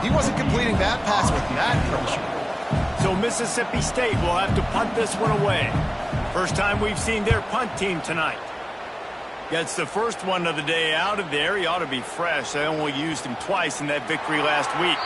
He wasn't completing that pass with that pressure. So Mississippi State will have to punt this one away. First time we've seen their punt team tonight. Gets the first one of the day out of there. He ought to be fresh. They only used him twice in that victory last week.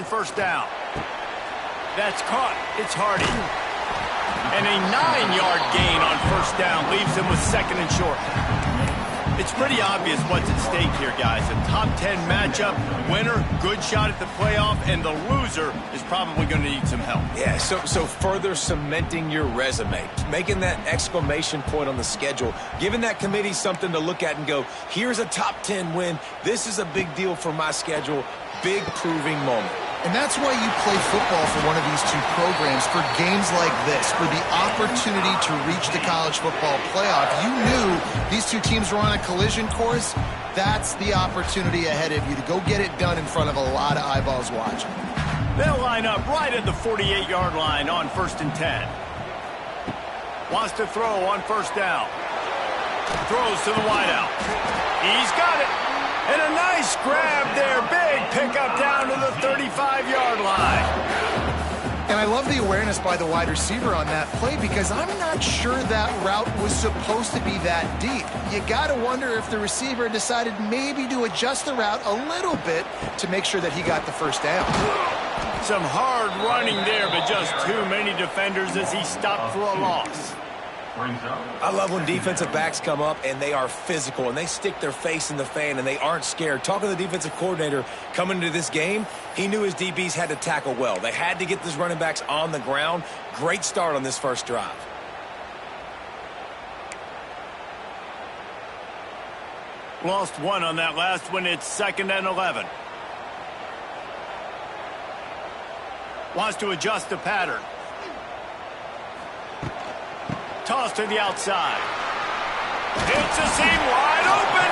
First down. That's caught. It's Hardy. And a 9-yard gain on first down leaves him with second and short. It's pretty obvious what's at stake here, guys. A top 10 matchup, winner, good shot at the playoff, and the loser is probably going to need some help. Yeah, so further cementing your resume, making that exclamation point on the schedule, giving that committee something to look at and go, here's a top 10 win. This is a big deal for my schedule. Big proving moment. And that's why you play football for one of these two programs, for games like this, for the opportunity to reach the college football playoff. You knew these two teams were on a collision course. That's the opportunity ahead of you to go get it done in front of a lot of eyeballs watching. They'll line up right at the 48-yard line on 1st and 10. Wants to throw on first down. Throws to the wideout. He's got it. And a nice grab there. Big pickup down to the 35-yard line. And I love the awareness by the wide receiver on that play because I'm not sure that route was supposed to be that deep. You got to wonder if the receiver decided maybe to adjust the route a little bit to make sure that he got the first down. Some hard running there, but just too many defenders as he stopped for a loss. I love when defensive backs come up and they are physical and they stick their face in the fan and they aren't scared. Talking to the defensive coordinator coming into this game, he knew his DBs had to tackle well. They had to get these running backs on the ground. Great start on this first drive. Lost one on that last one. It's 2nd and 11. Wants to adjust the pattern. Toss to the outside. Hits a seam wide open.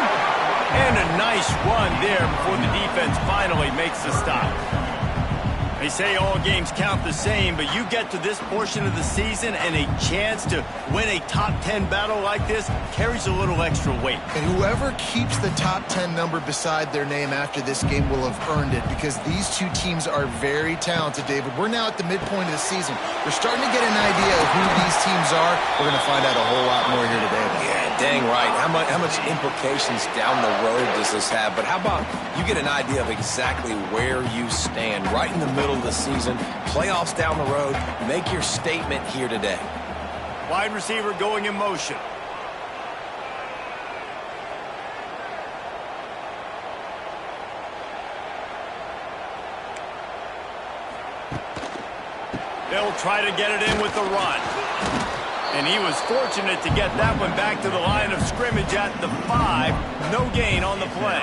And a nice run there before the defense finally makes the stop. They say all games count the same, but you get to this portion of the season and a chance to win a top 10 battle like this carries a little extra weight. And whoever keeps the top 10 number beside their name after this game will have earned it because these two teams are very talented, David. We're now at the midpoint of the season. We're starting to get an idea of who these teams are. We're going to find out a whole lot more here today. Yeah, dang right. How much implications down the road does this have? But how about you get an idea of exactly where you stand right in the middle of the season, playoffs down the road, make your statement here today. Wide receiver going in motion. They'll try to get it in with the run. And he was fortunate to get that one back to the line of scrimmage at the 5. No gain on the play.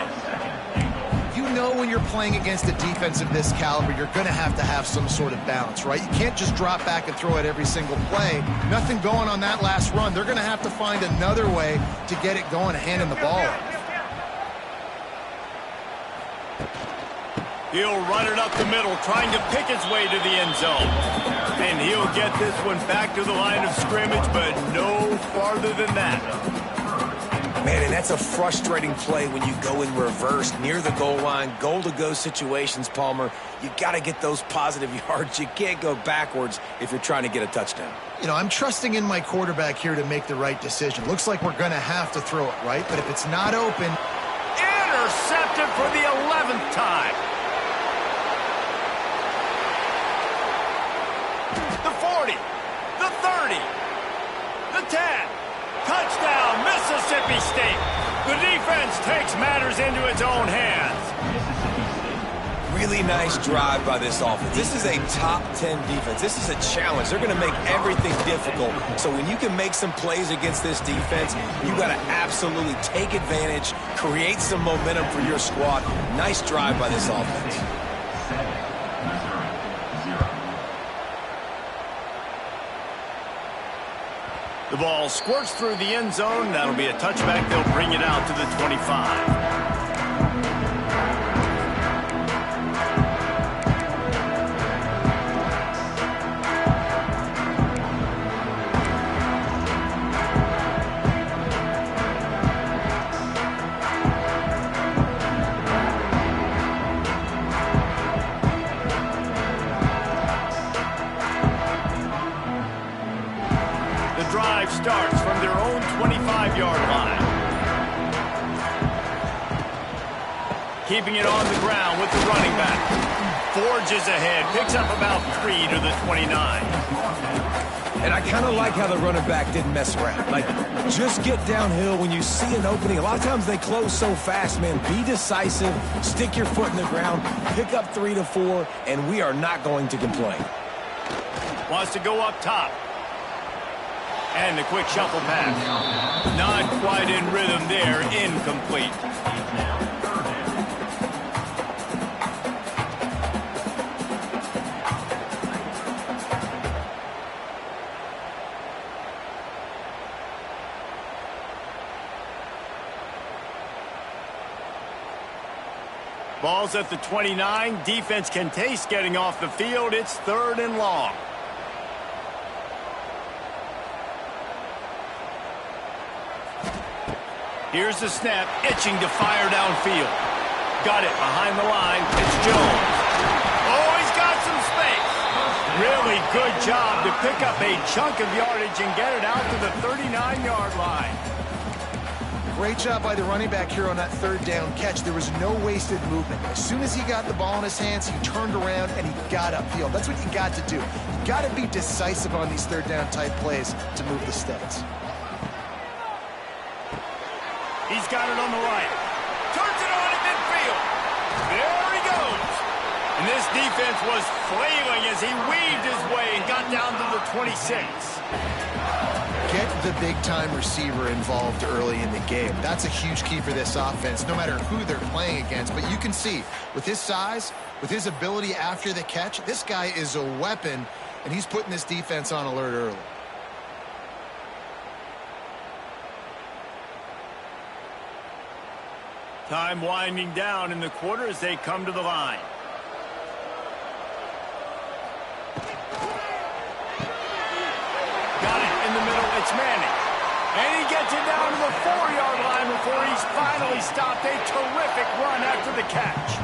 You know when you're playing against a defense of this caliber, you're going to have some sort of balance, right? You can't just drop back and throw it every single play. Nothing going on that last run. They're going to have to find another way to get it going, handing the ball off. He'll run it up the middle, trying to pick his way to the end zone. And he'll get this one back to the line of scrimmage, but no farther than that. Man, and that's a frustrating play when you go in reverse near the goal line, goal-to-go situations, Palmer. You got to get those positive yards. You can't go backwards if you're trying to get a touchdown. You know, I'm trusting in my quarterback here to make the right decision. Looks like we're going to have to throw it, right? But if it's not open... Intercepted for the 11th time. The 40, the 30, the 10. Touchdown, Mississippi State. The defense takes matters into its own hands. Really nice drive by this offense. This is a top 10 defense. This is a challenge. They're going to make everything difficult. So when you can make some plays against this defense, you got to absolutely take advantage, create some momentum for your squad. Nice drive by this offense. The ball squirts through the end zone. That'll be a touchback. They'll bring it out to the 25. Drive starts from their own 25-yard line. Keeping it on the ground with the running back. Forges ahead, picks up about 3 to the 29. And I kind of like how the running back didn't mess around. Like, just get downhill when you see an opening. A lot of times they close so fast, man. Be decisive, stick your foot in the ground, pick up 3 to 4, and we are not going to complain. Wants to go up top. And the quick shuffle pass. Not quite in rhythm there, incomplete. Ball's at the 29. Defense can taste getting off the field. It's 3rd and long. Here's the snap, itching to fire downfield. Got it behind the line. It's Jones. Oh, he's got some space. Really good job to pick up a chunk of yardage and get it out to the 39-yard line. Great job by the running back here on that 3rd down catch. There was no wasted movement. As soon as he got the ball in his hands, he turned around and he got upfield. That's what you got to do. You got to be decisive on these 3rd down type plays to move the stats. He's got it on the right. Turns it on at midfield. There he goes. And this defense was flailing as he weaved his way and got down to the 26. Get the big-time receiver involved early in the game. That's a huge key for this offense, no matter who they're playing against. But you can see, with his size, with his ability after the catch, this guy is a weapon, and he's putting this defense on alert early. Time winding down in the quarter as they come to the line. Got it in the middle. It's Manning. And he gets it down to the 4-yard line before he's finally stopped. A terrific run after the catch.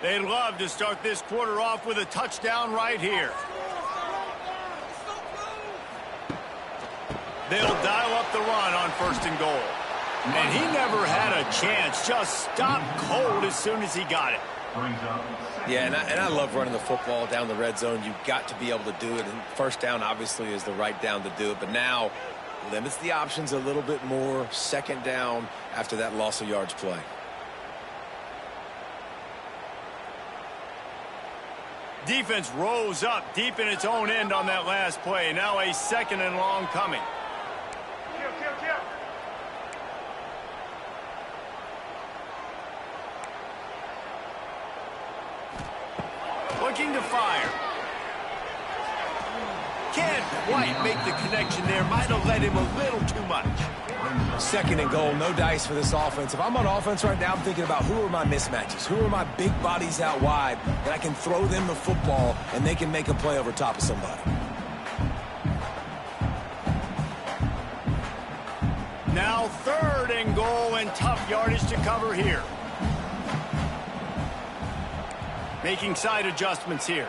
They'd love to start this quarter off with a touchdown right here. They'll dial up the run on 1st and goal. And he never had a chance. Just stopped cold as soon as he got it. Yeah, and I love running the football down the red zone. You've got to be able to do it. And 1st down, obviously, is the right down to do it. But now limits the options a little bit more. 2nd down after that loss of yards play. Defense rose up deep in its own end on that last play. Now a 2nd and long coming. Looking to fire. Can't quite make the connection there. Might have led him a little too much. 2nd and goal, no dice for this offense. If I'm on offense right now, I'm thinking about who are my mismatches? Who are my big bodies out wide that I can throw them the football and they can make a play over top of somebody. Now 3rd and goal and tough yardage to cover here. Making side adjustments here.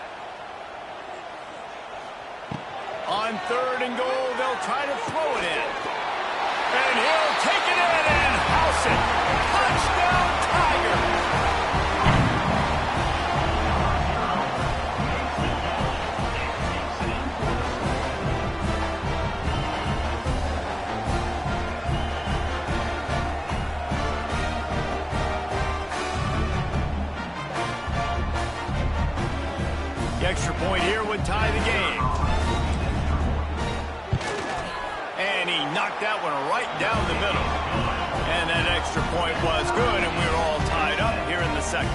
On 3rd and goal, they'll try to throw it in. And he'll take it in and house it. Touchdown, Tiger. The extra point here would tie the game. And he knocked that one right down the middle. And that extra point was good, and we were all tied up here in the 2nd.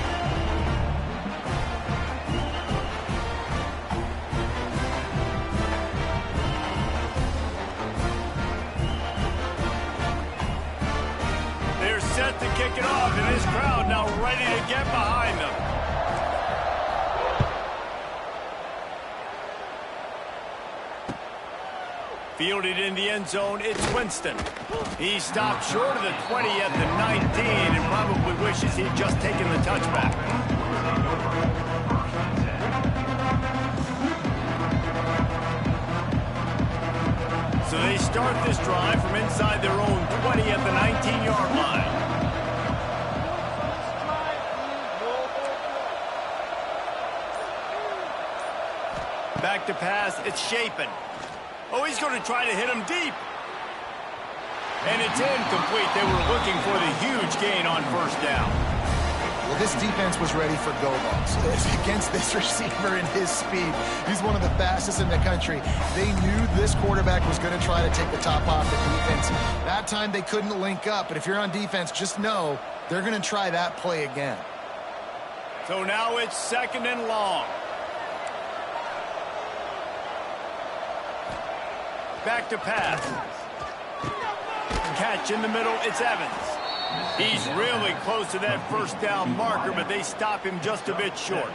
They're set to kick it off, and this crowd now ready to get behind them. Fielded in the end zone, it's Winston. He stopped short of the 20 at the 19 and probably wishes he'd just taken the touchback. So they start this drive from inside their own 20 at the 19-yard line. Back to pass, it's Shapen. Oh, he's going to try to hit him deep. And it's incomplete. They were looking for the huge gain on 1st down. Well, this defense was ready for go balls. Against this receiver and his speed, he's one of the fastest in the country. They knew this quarterback was going to try to take the top off the defense. That time they couldn't link up, but if you're on defense, just know they're going to try that play again. So now it's 2nd and long. Back to pass. Catch in the middle, it's Evans. He's really close to that 1st down marker, but they stop him just a bit short.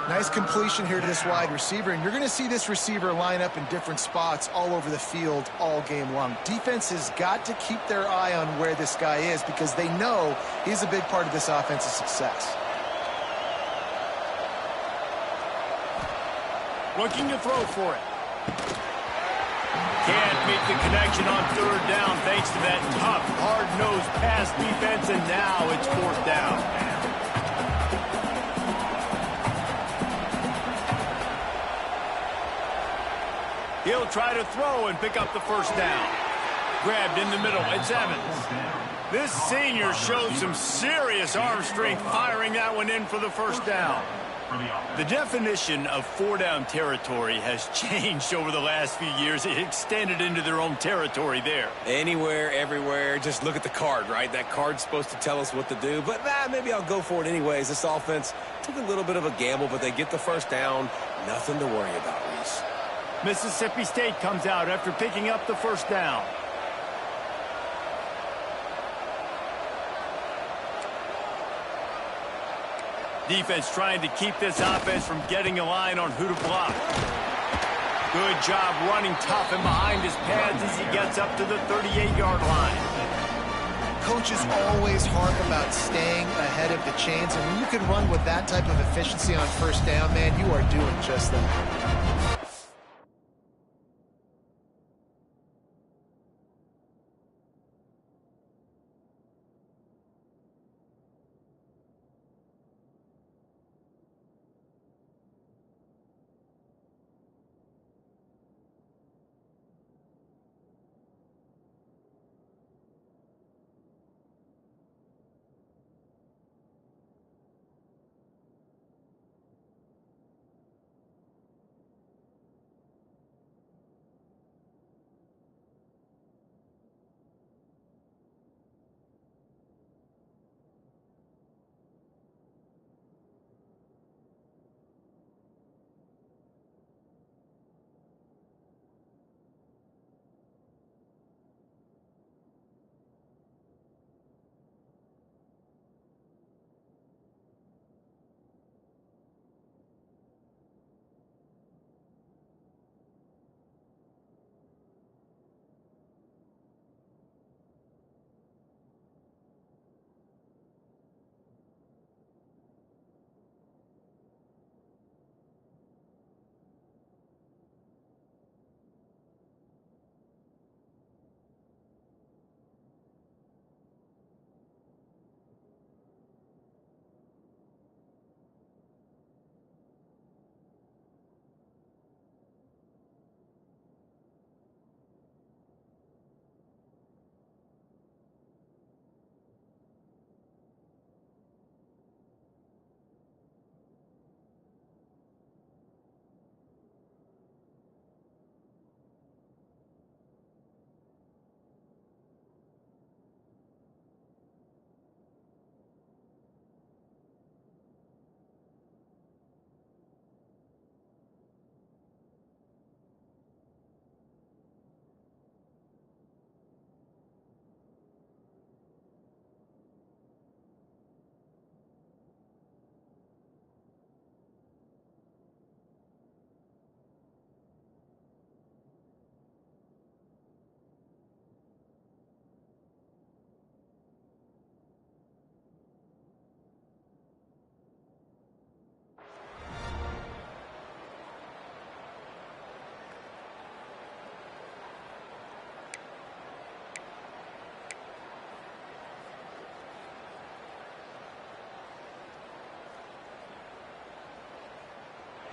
Nice completion here to this wide receiver, and you're going to see this receiver line up in different spots all over the field all game long. Defense has got to keep their eye on where this guy is because they know he's a big part of this offense's success. Looking to throw for it. Can't make the connection on 3rd down thanks to that tough, hard-nosed pass defense, and now it's 4th down. He'll try to throw and pick up the 1st down. Grabbed in the middle, it's Evans. This senior showed some serious arm strength firing that one in for the 1st down. The definition of 4-down territory has changed over the last few years. It extended into their own territory there. Anywhere, everywhere, just look at the card, right? That card's supposed to tell us what to do, but maybe I'll go for it anyways. This offense took a little bit of a gamble, but they get the 1st down. Nothing to worry about, Reese. Mississippi State comes out after picking up the 1st down. Defense trying to keep this offense from getting a line on who to block. Good job running tough and behind his pads as he gets up to the 38-yard line. Coaches always harp about staying ahead of the chains, and when you can run with that type of efficiency on 1st down, man, you are doing just that.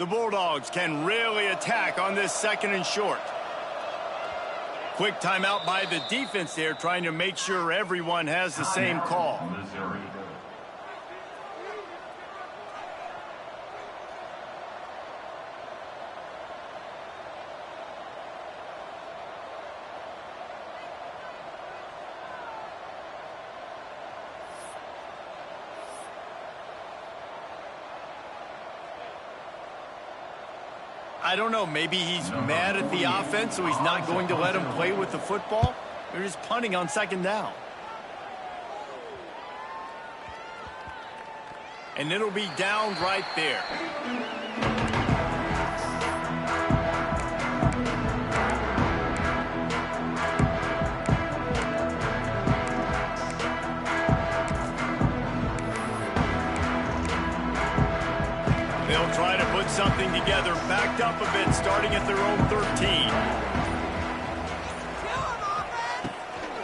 The Bulldogs can really attack on this 2nd and short. Quick timeout by the defense there, trying to make sure everyone has the same call. I don't know, maybe he's mad at the offense, so he's not going to let him play with the football. They're just punting on 2nd down. And it'll be down right there. They'll try to put something together, backed up a bit, starting at their own 13.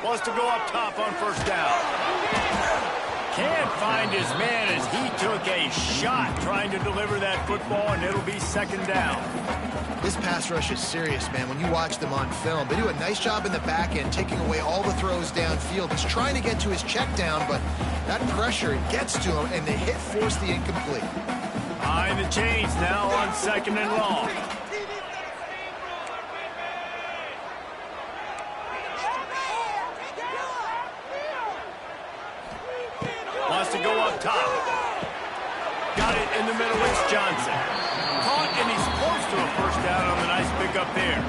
Wants to go up top on 1st down. Can't find his man as he took a shot trying to deliver that football, and it'll be 2nd down. This pass rush is serious, man. When you watch them on film, they do a nice job in the back end, taking away all the throws downfield. He's trying to get to his check down, but that pressure gets to him, and the hit forced the incomplete. Behind the chains now on 2nd and long. Wants to go up top. Got it in the middle. It's Johnson. Caught, and he's close to a 1st down on the nice pickup there.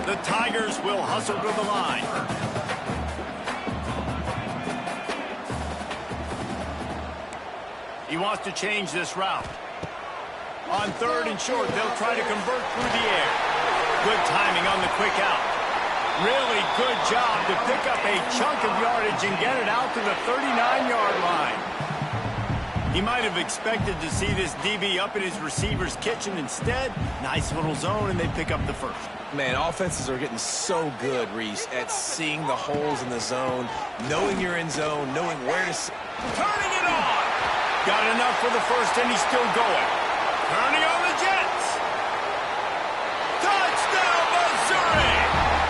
The Tigers will hustle to the line. He wants to change this route. On 3rd and short, they'll try to convert through the air. Good timing on the quick out. Really good job to pick up a chunk of yardage and get it out to the 39-yard line. He might have expected to see this DB up in his receiver's kitchen. Instead, nice little zone, and they pick up the 1st. Man, offenses are getting so good, Reese, at seeing the holes in the zone, knowing you're in zone, knowing where to... Turning it on! Got enough for the 1st, and he's still going. Turning on the Jets. Touchdown, Missouri!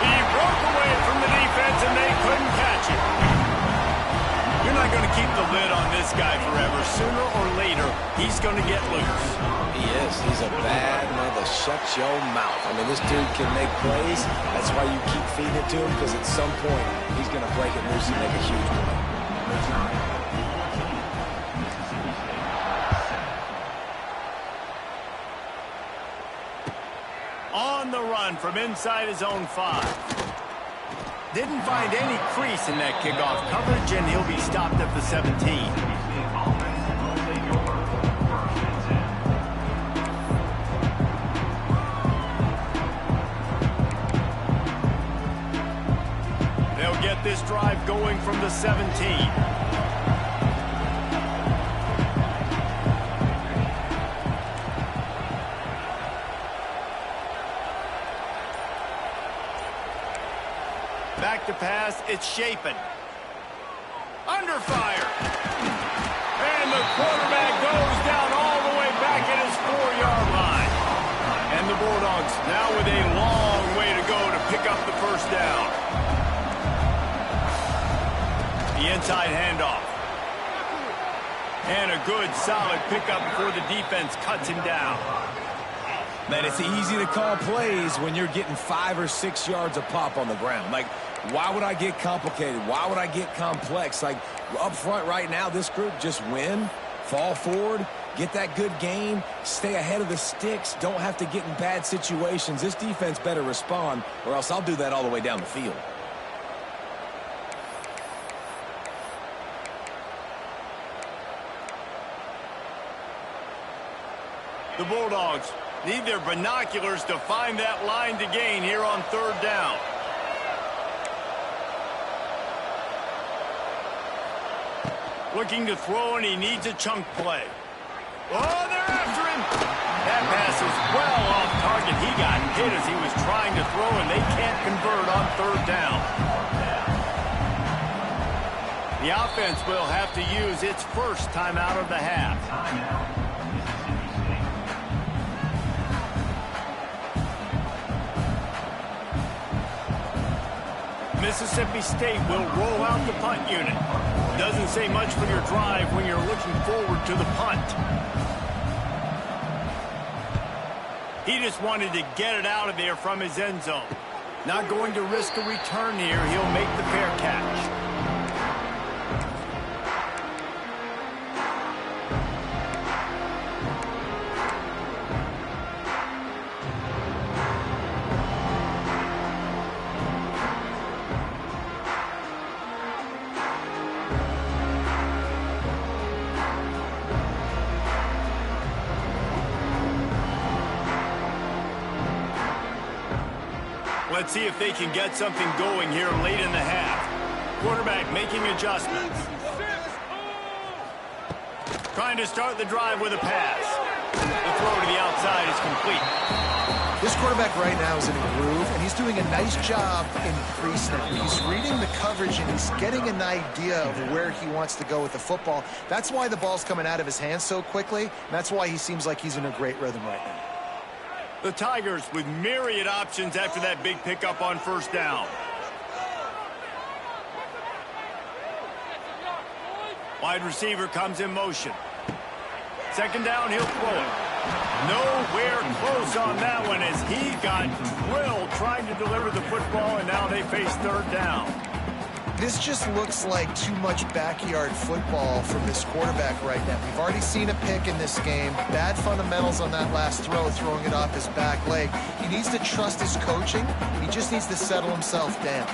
He broke away from the defense, and they couldn't catch it. You're not going to keep the lid on this guy forever. Sooner or later, he's going to get loose. He is. He's a bad man to shut your mouth. I mean, this dude can make plays. That's why you keep feeding it to him, because at some point, he's going to break it loose and make a huge play. On the run from inside his own 5. Didn't find any crease in that kickoff coverage, and he'll be stopped at the 17. They'll get this drive going from the 17. Back to pass, it's Shapen. Under fire. And the quarterback goes down all the way back at his 4-yard line. And the Bulldogs now with a long way to go to pick up the 1st down. The inside handoff. And a good, solid pickup before the defense cuts him down. Man, it's easy to call plays when you're getting 5 or 6 yards a pop on the ground. Like, why would I get complicated? Why would I get complex? Like, up front right now, this group just win, fall forward, get that good game, stay ahead of the sticks, don't have to get in bad situations. This defense better respond, or else I'll do that all the way down the field. The Bulldogs need their binoculars to find that line to gain here on 3rd down. Looking to throw, and he needs a chunk play. Oh, they're after him. That pass is well off target. He got hit as he was trying to throw, and they can't convert on 3rd down. The offense will have to use its first timeout of the half. Mississippi State will roll out the punt unit. Doesn't say much for your drive when you're looking forward to the punt. He just wanted to get it out of there from his end zone. Not going to risk a return here. He'll make the fair catch. Let's see if they can get something going here late in the half. Quarterback making adjustments. Trying to start the drive with a pass. The throw to the outside is complete. This quarterback right now is in a groove, and he's doing a nice job in pre-snap. He's reading the coverage, and he's getting an idea of where he wants to go with the football. That's why the ball's coming out of his hands so quickly, and that's why he seems like he's in a great rhythm right now. The Tigers with myriad options after that big pickup on first down. Wide receiver comes in motion. Second down, he'll throw it. Nowhere close on that one as he got drilled trying to deliver the football, and now they face third down. This just looks like too much backyard football from this quarterback right now. We've already seen a pick in this game. Bad fundamentals on that last throw, throwing it off his back leg. He needs to trust his coaching. He just needs to settle himself down.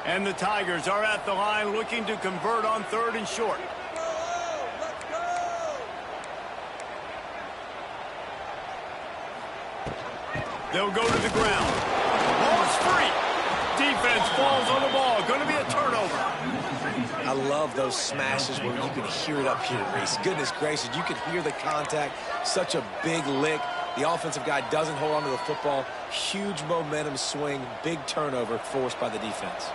And the Tigers are at the line looking to convert on third and short. They'll go to the ground. Ball's free. Defense falls on the ball. Going to be a turnover. I love those smashes where you can hear it up here, Reese. Goodness gracious, you can hear the contact. Such a big lick. The offensive guy doesn't hold on to the football. Huge momentum swing. Big turnover forced by the defense.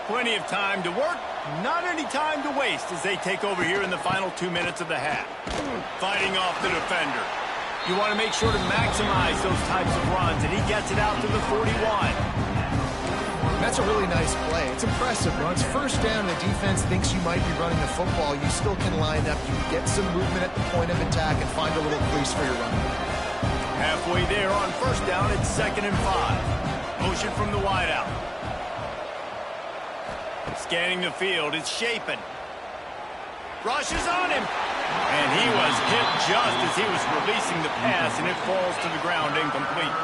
Plenty of time to work. Not any time to waste as they take over here in the final 2 minutes of the half. Fighting off the defender. You want to make sure to maximize those types of runs, and he gets it out to the 41. That's a really nice play. It's impressive. When it's first down, the defense thinks you might be running the football. You still can line up. You can get some movement at the point of attack and find a little crease for your run. Halfway there on first down, it's 2nd and 5. Motion from the wideout. Scanning the field, it's Shapen. Rushes on him. And he was hit just as he was releasing the pass, and it falls to the ground incomplete.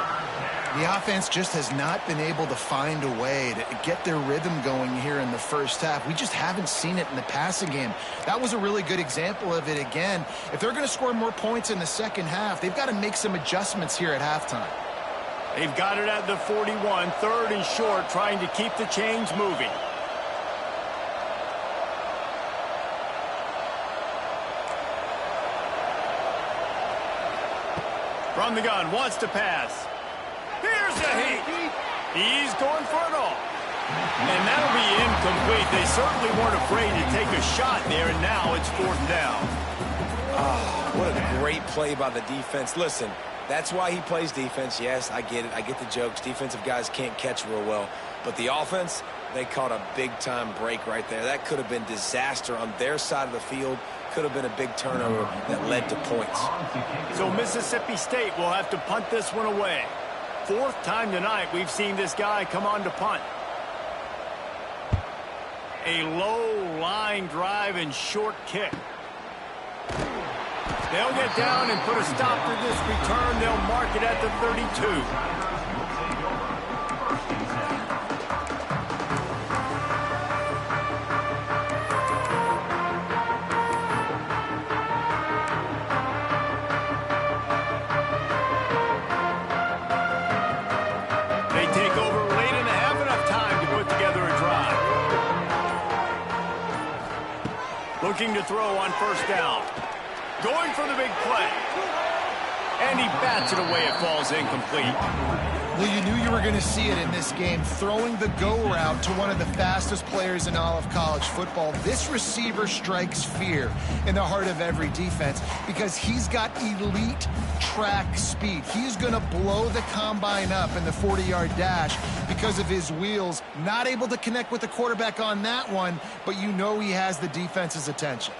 The offense just has not been able to find a way to get their rhythm going here in the first half. We just haven't seen it in the passing game. That was a really good example of it again. If they're going to score more points in the second half, they've got to make some adjustments here at halftime. They've got it at the 41, third and short, trying to keep the chains moving. From the gun, wants to pass. Here's the heat. He's going for it all. And that'll be incomplete. They certainly weren't afraid to take a shot there, and now it's 4th down. Oh, what a great play by the defense. Listen, that's why he plays defense. Yes, I get it. I get the jokes. Defensive guys can't catch real well. But the offense, they caught a big-time break right there. That could have been disaster on their side of the field. Could have been a big turnover that led to points. So Mississippi State will have to punt this one away. 4th time tonight we've seen this guy come on to punt. A low line drive and short kick. They'll get down and put a stop to this return. They'll mark it at the 32. Looking to throw on first down. Going for the big play. And he bats it away. It falls incomplete. Well, you knew you were going to see it in this game, throwing the go route to one of the fastest players in all of college football. This receiver strikes fear in the heart of every defense because he's got elite track speed. He's going to blow the combine up in the 40-yard dash because of his wheels. Not able to connect with the quarterback on that one, but you know he has the defense's attention.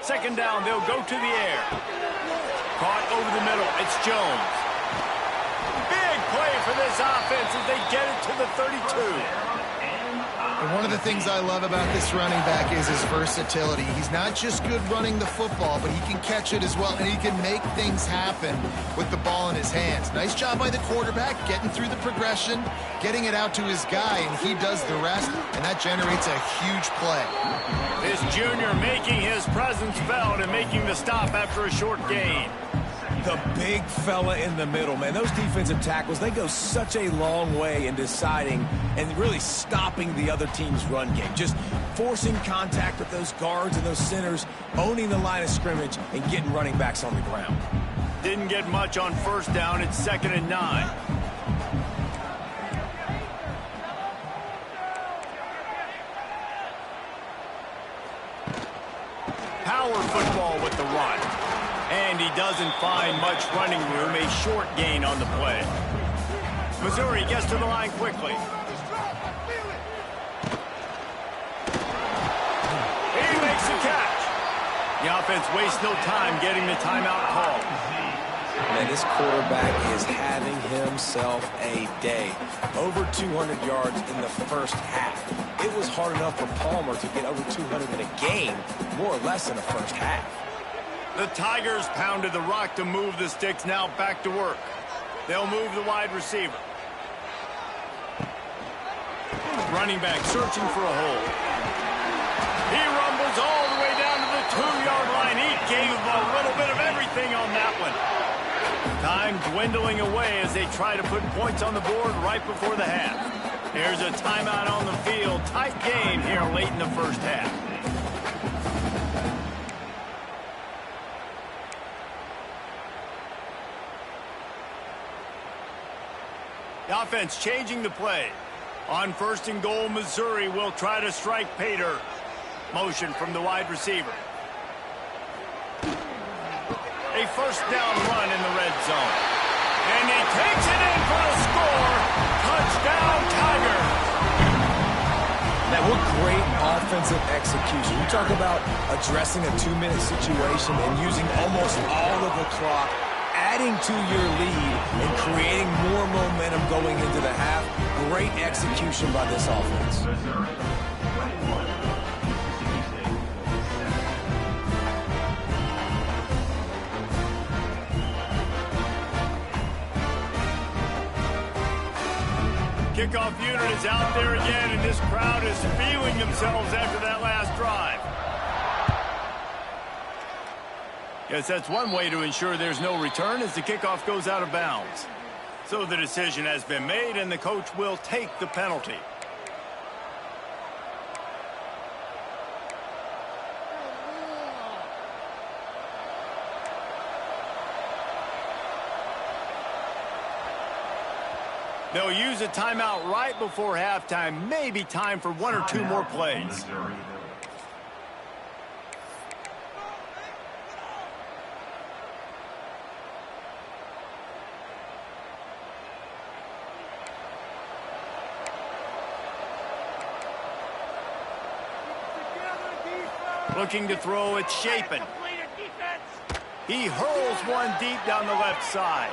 Second down, they'll go to the air. Caught over the middle, it's Jones. Big play for this offense as they get it to the 32. And one of the things I love about this running back is his versatility. He's not just good running the football, but he can catch it as well, and he can make things happen with the ball in his hands. Nice job by the quarterback, getting through the progression, getting it out to his guy, and he does the rest, and that generates a huge play. This junior making his presence felt and making the stop after a short gain. The big fella in the middle, man. Those defensive tackles, they go such a long way in deciding and really stopping the other team's run game. Just forcing contact with those guards and those centers, owning the line of scrimmage, and getting running backs on the ground. Didn't get much on first down. It's 2nd and 9. Power football with the run. And he doesn't find much running room, a short gain on the play. Missouri gets to the line quickly. He makes the catch. The offense wastes no time getting the timeout call. Man, this quarterback is having himself a day. Over 200 yards in the first half. It was hard enough for Palmer to get over 200 in a game, more or less in the first half. The Tigers pounded the rock to move the sticks, now back to work. They'll move the wide receiver. Running back searching for a hole. He rumbles all the way down to the 2-yard line. He gave a little bit of everything on that one. Time dwindling away as they try to put points on the board right before the half. There's a timeout on the field. Tight game here late in the first half. The offense changing the play. On 1st and goal, Missouri will try to strike Pater. Motion from the wide receiver. A first down run in the red zone. And he takes it in for a score. Touchdown, Tigers. Now, what great offensive execution. You talk about addressing a 2-minute situation and using almost all of the clock, adding to your lead and creating more momentum going into the half. Great execution by this offense. Kickoff unit is out there again, and this crowd is feeling themselves after that last drive. Yes, that's one way to ensure there's no return as the kickoff goes out of bounds. So the decision has been made, and the coach will take the penalty. They'll use a timeout right before halftime. Maybe time for 1 or 2 more plays. Looking to throw, it's Shapen. He hurls one deep down the left side.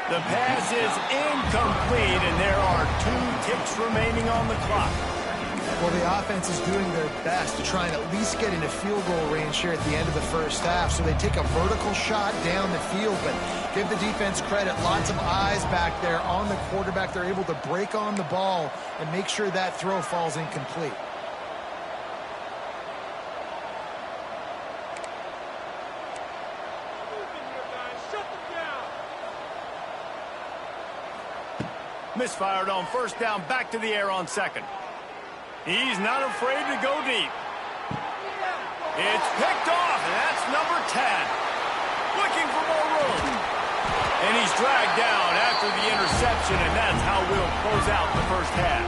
The pass is incomplete, and there are 2 ticks remaining on the clock. Well, the offense is doing their best to try and at least get into field goal range here at the end of the first half. So they take a vertical shot down the field, but give the defense credit. Lots of eyes back there on the quarterback. They're able to break on the ball and make sure that throw falls incomplete. Misfired on first down, back to the air on second. He's not afraid to go deep. It's picked off, and that's number 10. dragged down after the interception, and that's how we'll close out the first half.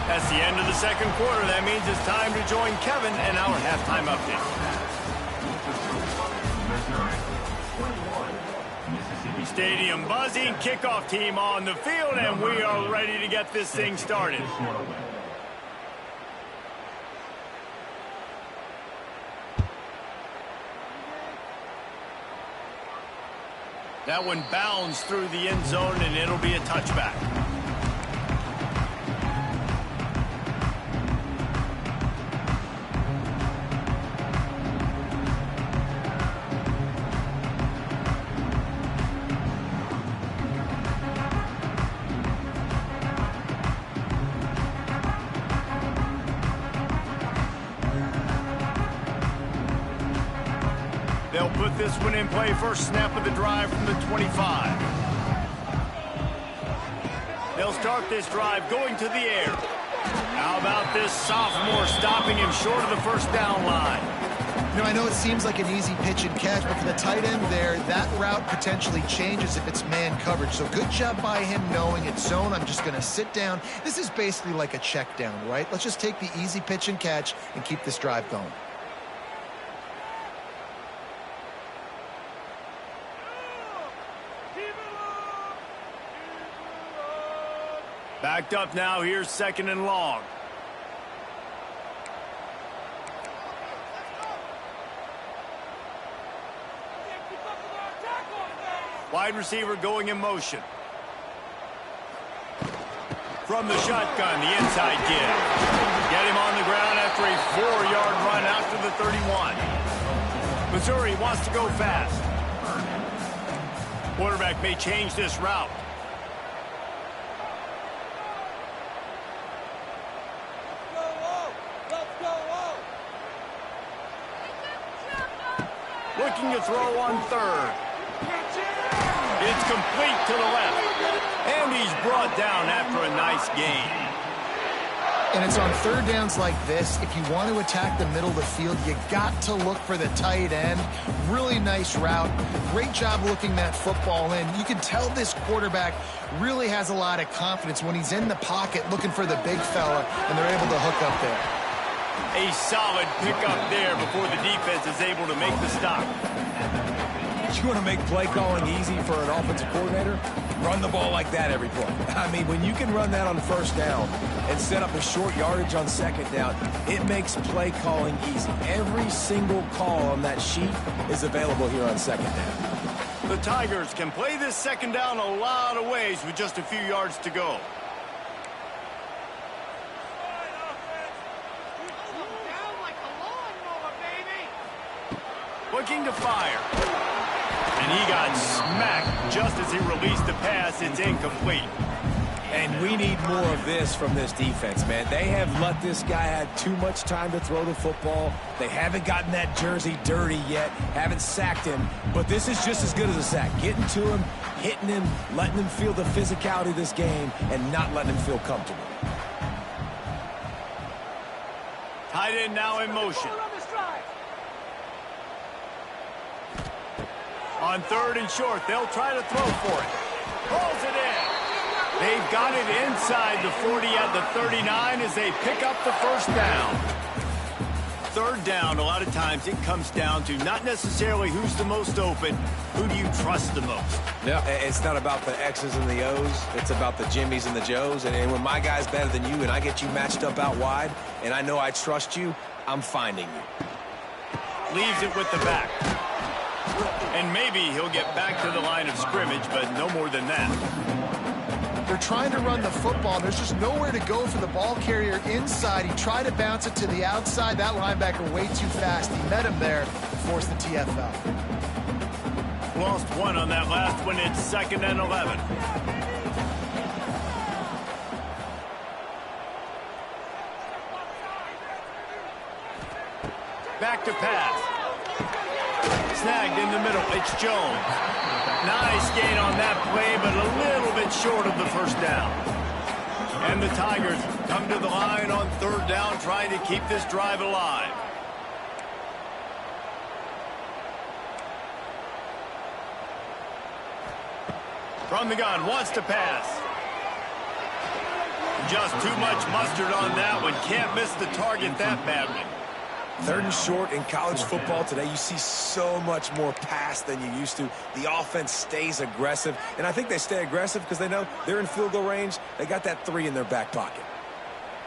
That's the end of the second quarter. That means it's time to join Kevin and our halftime update. Stadium buzzing, kickoff team on the field, and we are ready to get this thing started. That one bounds through the end zone, and it'll be a touchback. They'll put this one in play. First snap of the drive from the 25. They'll start this drive going to the air. How about this sophomore stopping him short of the first down line? You know, I know it seems like an easy pitch and catch, but for the tight end there, that route potentially changes if it's man coverage. So good job by him knowing it's zone. I'm just going to sit down. This is basically like a check down, right? Let's just take the easy pitch and catch and keep this drive going. Backed up now. Here's 2nd and long. Wide receiver going in motion. From the shotgun, the inside kid. Get him on the ground after a 4-yard run after the 31. Missouri wants to go fast. Quarterback may change this route. Looking to throw on 3rd. It's complete to the left. And he's brought down after a nice gain. And it's on 3rd downs like this. If you want to attack the middle of the field, you got to look for the tight end. Really nice route. Great job looking that football in. You can tell this quarterback really has a lot of confidence when he's in the pocket looking for the big fella, and they're able to hook up there. A solid pickup there before the defense is able to make the stop. You want to make play calling easy for an offensive coordinator? Run the ball like that every play. I mean, when you can run that on 1st down and set up a short yardage on 2nd down, it makes play calling easy. Every single call on that sheet is available here on 2nd down. The Tigers can play this 2nd down a lot of ways with just a few yards to go. Looking to fire. And he got smacked just as he released the pass. It's incomplete. And we need more of this from this defense, man. They have let this guy have too much time to throw the football. They haven't gotten that jersey dirty yet, haven't sacked him. But this is just as good as a sack. Getting to him, hitting him, letting him feel the physicality of this game, and not letting him feel comfortable. Tight end now in motion. On 3rd and short, they'll try to throw for it. Pulls it in. They've got it inside the 40 at the 39 as they pick up the first down. 3rd down, a lot of times it comes down to not necessarily who's the most open, who do you trust the most? Yeah, it's not about the X's and the O's. It's about the Jimmys and the Joes. And when my guy's better than you and I get you matched up out wide and I know I trust you, I'm finding you. Leaves it with the back. And maybe he'll get back to the line of scrimmage, but no more than that. They're trying to run the football. There's just nowhere to go for the ball carrier inside. He tried to bounce it to the outside. That linebacker way too fast. He met him there, forced the TFL. Lost one on that last one. It's 2nd and 11. Back to pass. Snagged in the middle. It's Jones. Nice gain on that play, but a little bit short of the first down. And the Tigers come to the line on 3rd down, trying to keep this drive alive. From the gun, wants to pass. Just too much mustard on that one. Can't miss the target that badly. 3rd and short in college football today. You see so much more pass than you used to. The offense stays aggressive, and I think they stay aggressive because they know they're in field goal range. They got that 3 in their back pocket.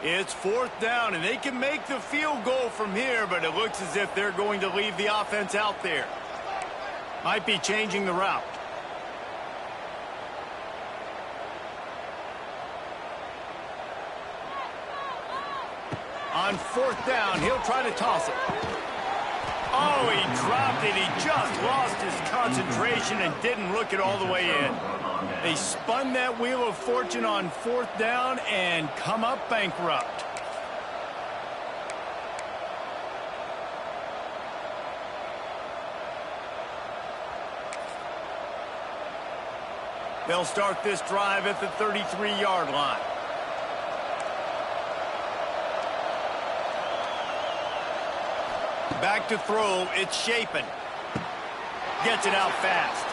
It's 4th down, and they can make the field goal from here, but it looks as if they're going to leave the offense out there. Might be changing the route. On 4th down, he'll try to toss it. Oh, he dropped it. He just lost his concentration and didn't look it all the way in. They spun that wheel of fortune on 4th down and come up bankrupt. They'll start this drive at the 33-yard line. Back to throw, it's Shapen. Gets it out fast.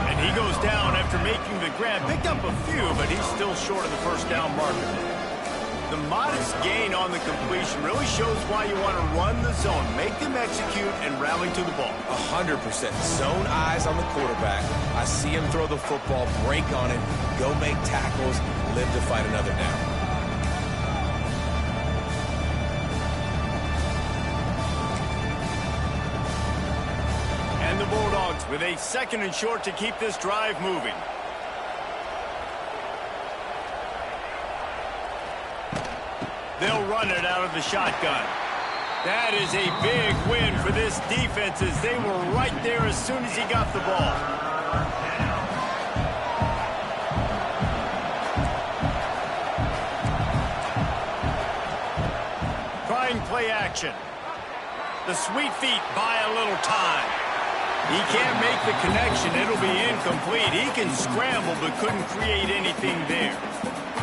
And he goes down after making the grab. Picked up a few, but he's still short of the 1st down marker. The modest gain on the completion really shows why you want to run the zone. Make them execute and rally to the ball. 100%. Zone eyes on the quarterback. I see him throw the football, break on it, go make tackles, live to fight another down. And the Bulldogs with a 2nd and short to keep this drive moving. They'll run it out of the shotgun. That is a big win for this defense as they were right there as soon as he got the ball. Trying play action. The sweet feet buy a little time. He can't make the connection. It'll be incomplete. He can scramble but couldn't create anything there.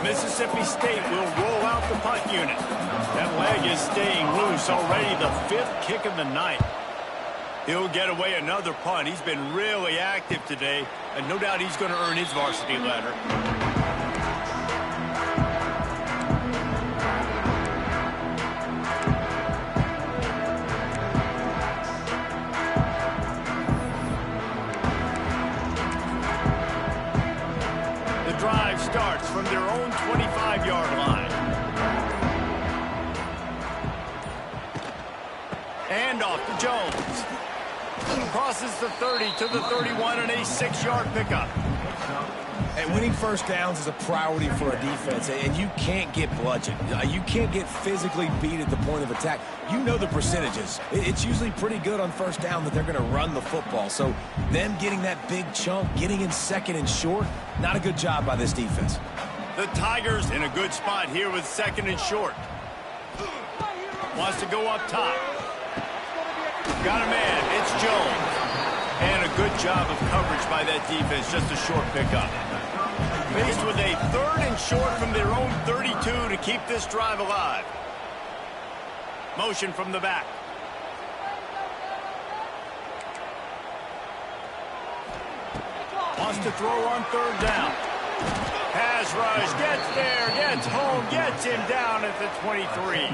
Mississippi State will roll out the punt unit. That leg is staying loose already, the 5th kick of the night. He'll get away another punt. He's been really active today, and no doubt he's going to earn his varsity letter. Drive starts from their own 25-yard line. And off to Jones. Crosses the 30 to the 31 and a 6-yard pickup. And winning 1st downs is a priority for a defense, and you can't get bludgeoned. You can't get physically beat at the point of attack. You know the percentages. It's usually pretty good on 1st down that they're going to run the football. So them getting that big chunk, getting in 2nd and short, not a good job by this defense. The Tigers in a good spot here with 2nd and short. Wants to go up top. Got a man. It's Jones. And a good job of coverage by that defense. Just a short pickup. Faced with a 3rd and short from their own 32 to keep this drive alive. Motion from the back. Wants to throw on 3rd down. Pass rush, gets there, gets home, gets him down at the 23.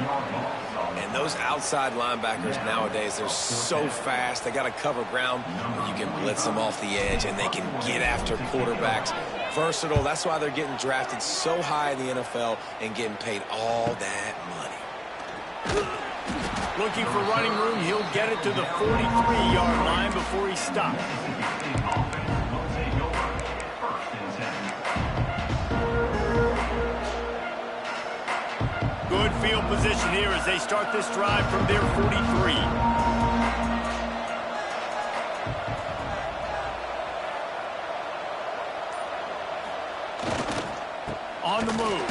And those outside linebackers nowadays, they're so fast. They got to cover ground where you can blitz them off the edge, and they can get after quarterbacks. Versatile. That's why they're getting drafted so high in the NFL and getting paid all that money. Looking for running room. He'll get it to the 43-yard line before he stops. Good field position here as they start this drive from their 43. On the move.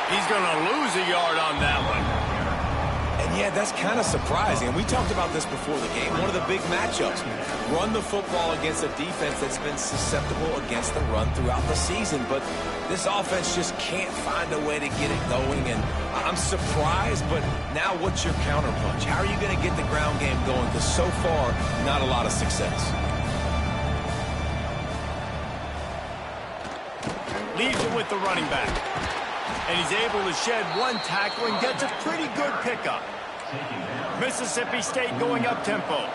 He's going to lose a yard on that one. And yeah, that's kind of surprising. And we talked about this before the game. One of the big matchups. Run the football against a defense that's been susceptible against the run throughout the season. But this offense just can't find a way to get it going. And I'm surprised, but now what's your counterpunch? How are you going to get the ground game going? Because so far, not a lot of success. leaves it with the running back. And he's able to shed one tackle and gets a pretty good pickup. Mississippi State going up-tempo.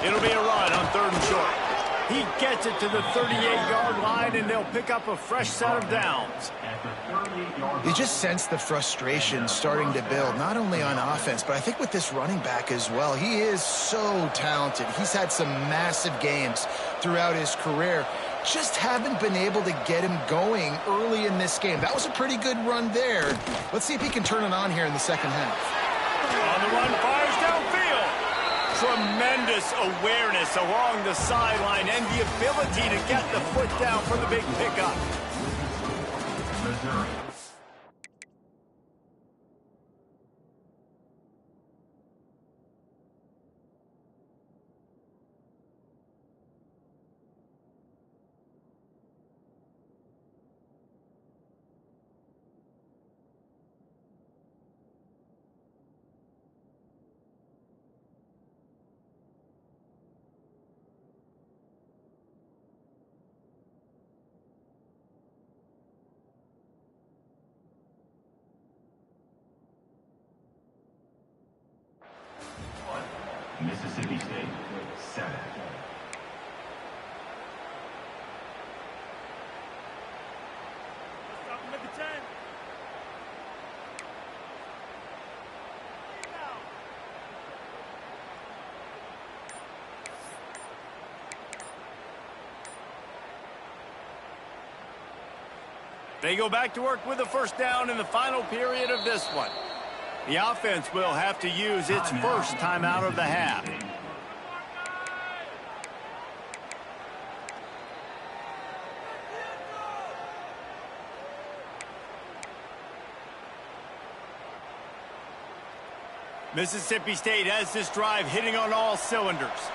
It'll be a run on 3rd and short. He gets it to the 38-yard line, and they'll pick up a fresh set of downs. You just sense the frustration starting to build, not only on offense, but I think with this running back as well. He is so talented. He's had some massive games throughout his career. Just haven't been able to get him going early in this game. That was a pretty good run there. Let's see if he can turn it on here in the second half. On the run, fires downfield. Tremendous awareness along the sideline and the ability to get the foot down for the big pickup. Mississippi State, 7. Stop him at the 10. They go back to work with a first down in the final period of this one. The offense will have to use its first timeout of the half. Mississippi State has this drive hitting on all cylinders.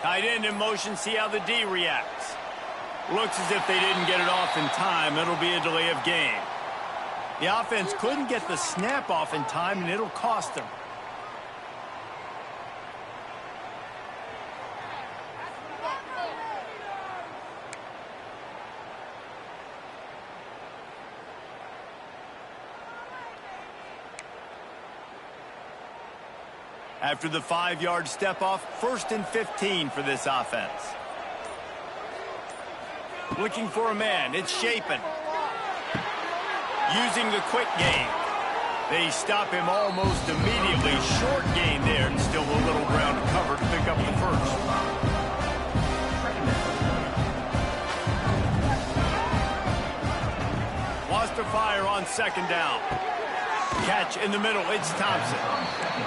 Tight end in motion, see how the D reacts. Looks as if they didn't get it off in time. It'll be a delay of game. The offense couldn't get the snap off in time, and it'll cost them. After the 5-yard step-off, 1st and 15 for this offense. Looking for a man. It's Shapen. Using the quick game. They stop him almost immediately. Short gain there, and still a little ground to cover to pick up the first. Lost to fire on 2nd down. Catch in the middle, it's Thompson.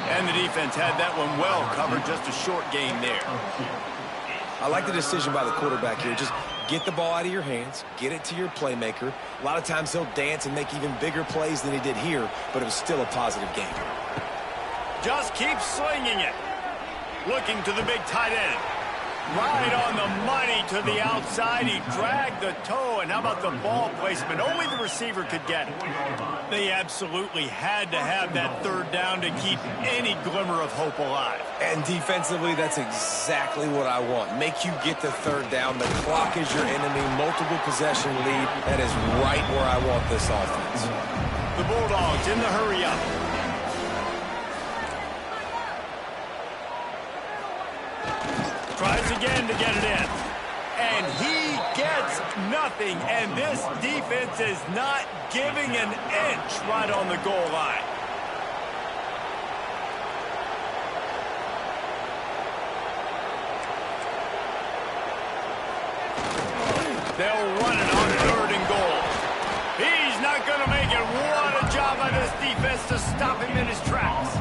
And the defense had that one well covered, just a short gain there. I like the decision by the quarterback here. Just get the ball out of your hands, get it to your playmaker. A lot of times he'll dance and make even bigger plays than he did here, but it was still a positive game. Just keep slinging it. Looking to the big tight end. Right on the money to the outside. He dragged the toe, and how about the ball placement? Only the receiver could get it. They absolutely had to have that 3rd down to keep any glimmer of hope alive. And defensively, that's exactly what I want. Make you get the 3rd down. The clock is your enemy. Multiple possession lead. That is right where I want this offense. The Bulldogs in the hurry-up. Tries again to get it in. And he gets nothing. And this defense is not giving an inch right on the goal line. They'll run it on 3rd and goal. He's not going to make it. What a job by this defense to stop him in his tracks.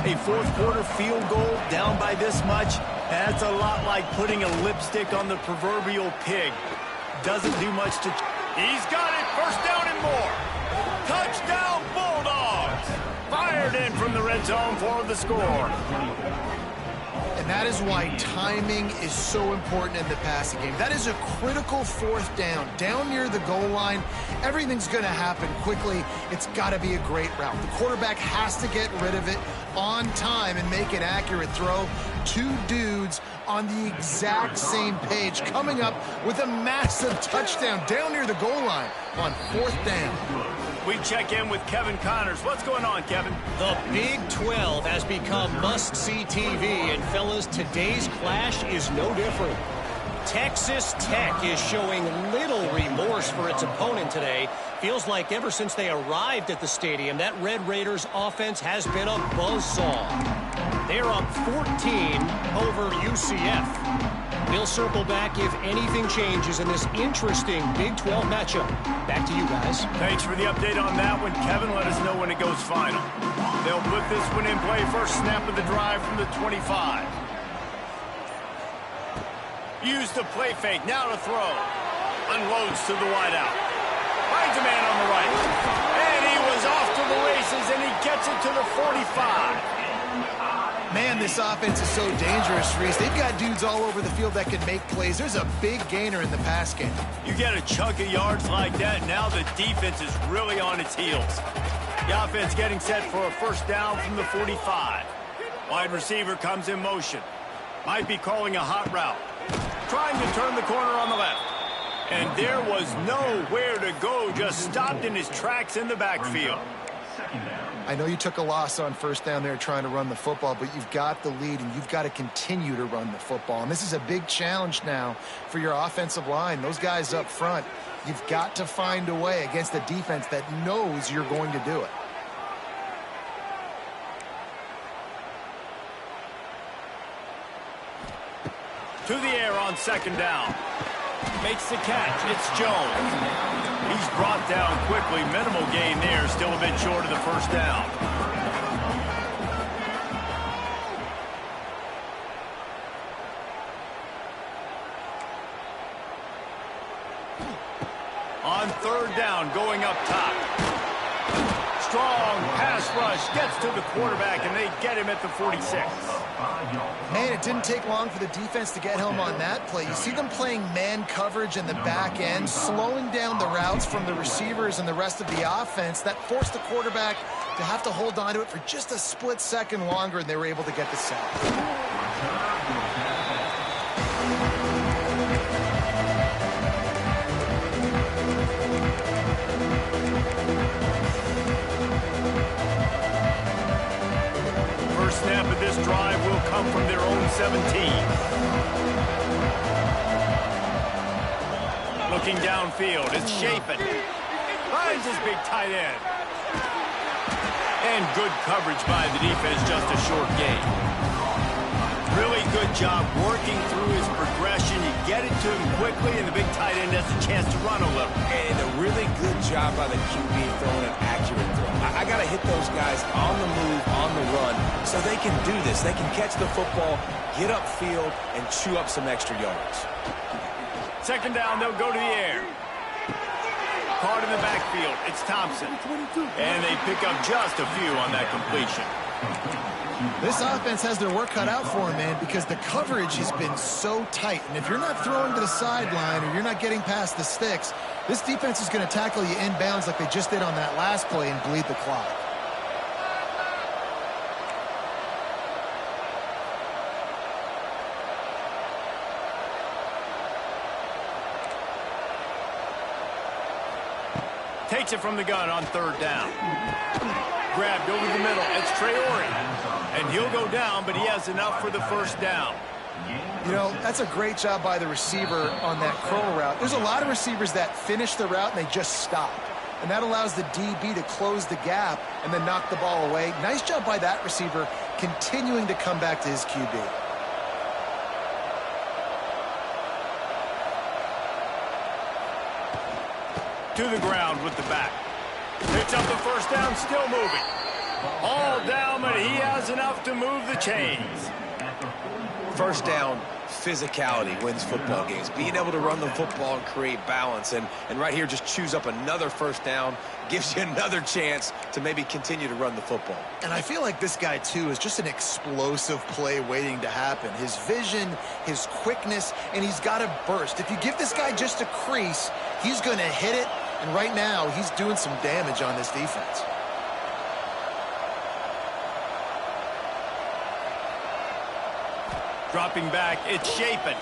A 4th quarter field goal down by this much. That's a lot like putting a lipstick on the proverbial pig. Doesn't do much to... He's got it. 1st down and more. Touchdown Bulldogs. Fired in from the red zone for the score. And that is why timing is so important in the passing game. That is a critical fourth down. Down near the goal line, everything's going to happen quickly. It's got to be a great route. The quarterback has to get rid of it on time and make an accurate throw. Two dudes on the exact same page coming up with a massive touchdown down near the goal line on fourth down. We check in with Kevin Connors. What's going on, Kevin? The Big 12 has become must-see TV, and fellas, today's clash is no different. Texas Tech is showing little remorse for its opponent today. Feels like ever since they arrived at the stadium, that Red Raiders offense has been a buzzsaw. They're up 14 over UCF. We'll circle back if anything changes in this interesting Big 12 matchup. Back to you guys. Thanks for the update on that one, Kevin. Let us know when it goes final. They'll put this one in play. First snap of the drive from the 25. Use the play fake. Now to throw. Unloads to the wideout. Finds a man on the right. And he was off to the races, and he gets it to the 45. Man, this offense is so dangerous, Reese. They've got dudes all over the field that can make plays. There's a big gainer in the pass game. You get a chunk of yards like that, now the defense is really on its heels. The offense getting set for a first down from the 45. Wide receiver comes in motion. Might be calling a hot route. Trying to turn the corner on the left. And there was nowhere to go, just stopped in his tracks in the backfield. I know you took a loss on first down there trying to run the football, but you've got the lead, and you've got to continue to run the football. And this is a big challenge now for your offensive line. Those guys up front, you've got to find a way against a defense that knows you're going to do it. To the air on second down. Makes the catch. It's Jones. He's brought down quickly. Minimal gain there. Still a bit short of the first down. On third down, going up top. Strong pass rush. Gets to the quarterback, and they get him at the 46. Man, it didn't take long for the defense to get home on that play. You see them playing man coverage in the back end, slowing down the routes from the receivers and the rest of the offense. That forced the quarterback to have to hold on to it for just a split second longer, and they were able to get the sack. Snap of this drive will come from their own 17. Looking downfield, it's Chapin. Finds his big tight end. And good coverage by the defense, just a short gain. Really good job working through his progression. You get it to him quickly, and the big tight end has a chance to run a little. And a really good job by the QB throwing an accurate throw. I got to hit those guys on the move, on the run, so they can do this. They can catch the football, get upfield, and chew up some extra yards. Second down, they'll go to the air. Caught in the backfield, it's Thompson. And they pick up just a few on that completion. This offense has their work cut out for them, man, because the coverage has been so tight. And if you're not throwing to the sideline or you're not getting past the sticks, this defense is going to tackle you inbounds like they just did on that last play and bleed the clock. Takes it from the gun on third down. Grabbed over the middle. It's Traore. And he'll go down, but he has enough for the first down. You know, that's a great job by the receiver on that curl route. There's a lot of receivers that finish the route and they just stop. And that allows the DB to close the gap and then knock the ball away. Nice job by that receiver continuing to come back to his QB. To the ground with the back. Picks up the first down, still moving. All down, but he has enough to move the chains. First down, physicality wins football games. Being able to run the football and create balance. And right here, just choose up another first down, gives you another chance to maybe continue to run the football. And I feel like this guy, too, is just an explosive play waiting to happen. His vision, his quickness, and he's got a burst. If you give this guy just a crease, he's going to hit it. And right now, he's doing some damage on this defense. Dropping back, it's Shapen.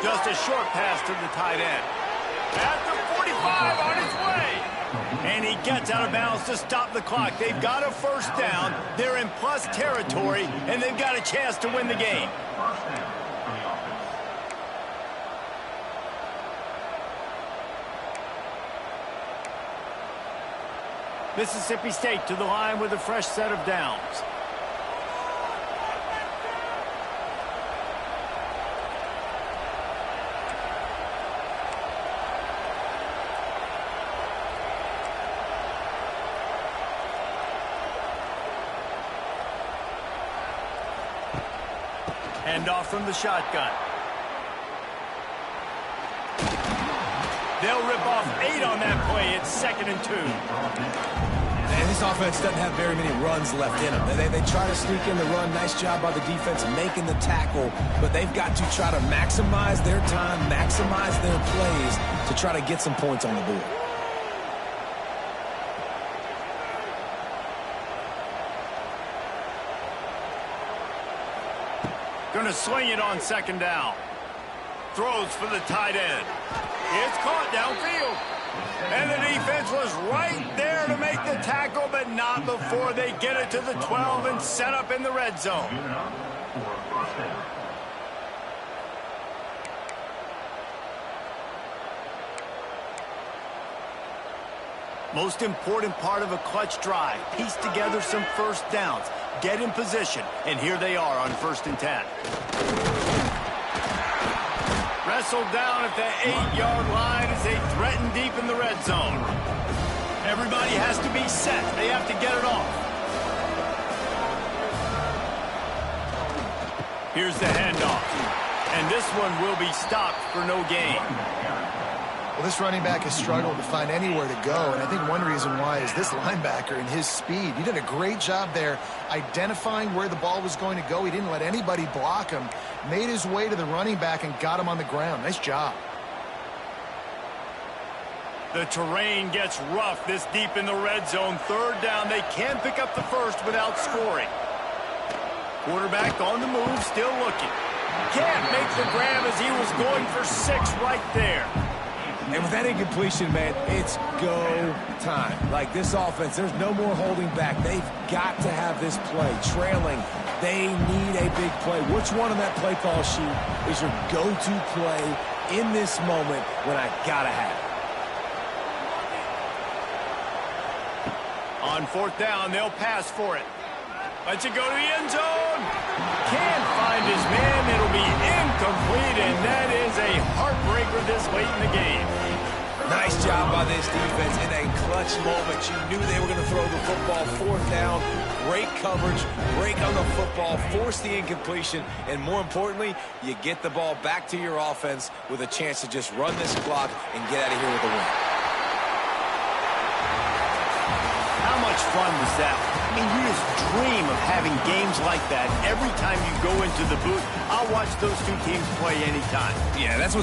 Just a short pass to the tight end. At the 45 on his way. And he gets out of bounds to stop the clock. They've got a first down. They're in plus territory, and they've got a chance to win the game. Mississippi State to the line with a fresh set of downs. Hand off from the shotgun. They'll rip off 8 on that play. It's 2nd and 2. And this offense doesn't have very many runs left in them. They try to sneak in the run. Nice job by the defense making the tackle. But they've got to try to maximize their time, maximize their plays to try to get some points on the board. Going to sling it on 2nd down. Throws for the tight end. It's caught downfield. And the defense was right there to make the tackle, but not before they get it to the 12 and set up in the red zone. Most important part of a clutch drive. Piece together some first downs. Get in position. And here they are on 1st and 10. Wrestled down at the 8-yard line as they threaten deep in the red zone. Everybody has to be set. They have to get it off. Here's the handoff. And this one will be stopped for no gain. Well, this running back has struggled to find anywhere to go, and I think one reason why is this linebacker and his speed. He did a great job there identifying where the ball was going to go. He didn't let anybody block him, made his way to the running back and got him on the ground. Nice job. The terrain gets rough this deep in the red zone. 3rd down. They can pick up the first without scoring. Quarterback on the move, still looking. Can't make the grab as he was going for 6 right there. And with that incompletion, man, it's go time. Like this offense, there's no more holding back. They've got to have this play. Trailing, they need a big play. Which one on that play call sheet is your go-to play in this moment when I gotta have it? On 4th down, they'll pass for it. Lets it go to the end zone. Can't find his man. It'll be incomplete, and that is a heartbreaker this late in the game. Nice job by this defense in a clutch moment. You knew they were going to throw the football. 4th down, great coverage, break on the football, force the incompletion, and more importantly, you get the ball back to your offense with a chance to just run this clock and get out of here with a win. How much fun was that? I mean, you just dream of having games like that every time you go into the booth. I'll watch those two teams play anytime. Yeah, that's what